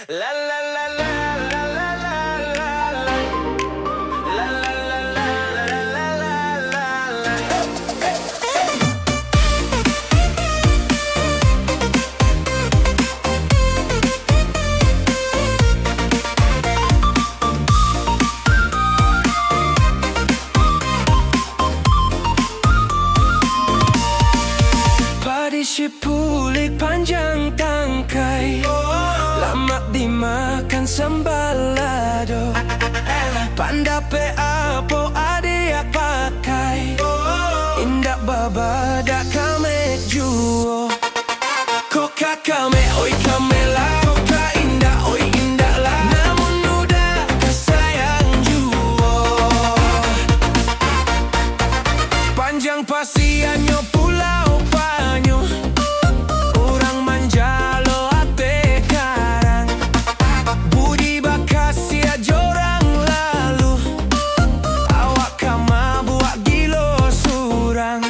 La la la la la la la la la. La la la la la la la la. Padi sipulik panjang tangkai, lama dimakan sambal lado. Pandape apo adiak pakai, indak babada kame juo. Koka kame oi kamela, koka indah oi indah lah. Namun udah kesayang juo. Panjang pasiannya pulau Panyu, orang manjalo ate karang. Budi bakasia jorang lalu, awak kama buat gilo surang.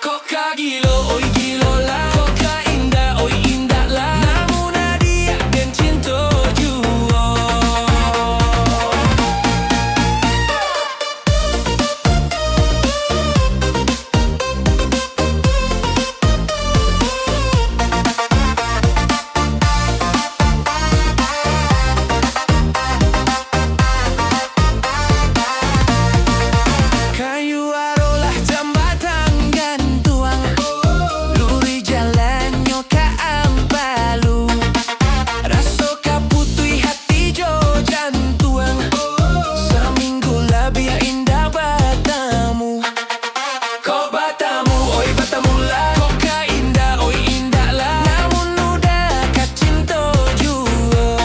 Koka gilo oi gilo lah, koka indah oi indah lah. Namun adia dan cinta juo. Kayu arolah jembatan gantuang, luri jalannya ka Ampalu. Raso ka putui hati jo jantuang, seminggu lebih indah batamu. Kau batamu, oi batamu lah. Koka indah, oi indah lah. Namun udah ka cinta juo.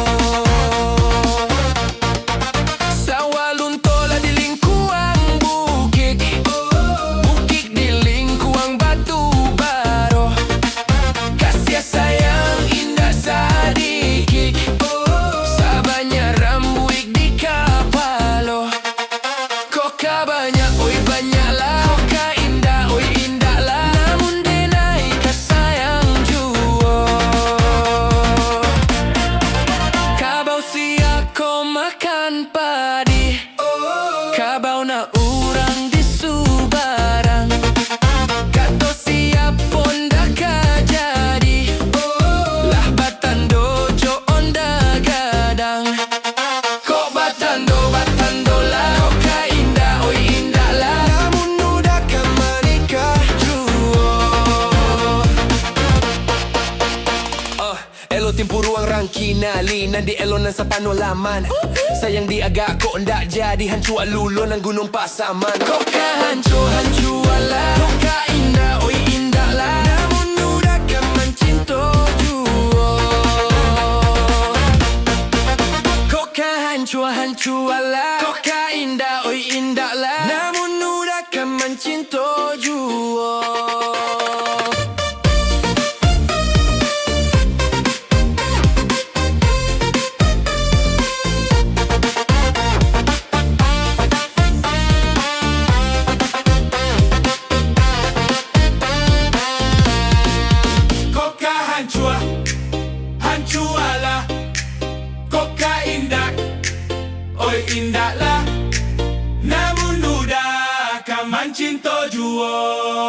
Sawaluntola di lingkuang bukit, bukit di lingkuang batu baro. Kasih sayang indah sadikik, sabanya rambuik di kapalo. Koka banyak, oi banyak lah. Koka indah, oi indah lah. Namun denai kasayang juo. Kabau siak ko makan padi, kabau na urang di Subarang. Kato siap onda kajadi, lah batando onda gadang. Kok batando lah, koka indah oi indah lah. Namun udah kan menikah juo. Elo timpu ruang rangkinali, nandi elo nan sa panolaman. Sayang di agak ko ndak jadi hancu alulo ng gunung Pasaman. Koka hancu ala, koka indah oi indah lah. Namun udah kan mencinta juo. Koka hancu ala, koka indah oi indah lah. Namun udah kan mencinta juo. Koka hancu ala, koka indah, oi indah lah. Namun udah kan mencinta juo.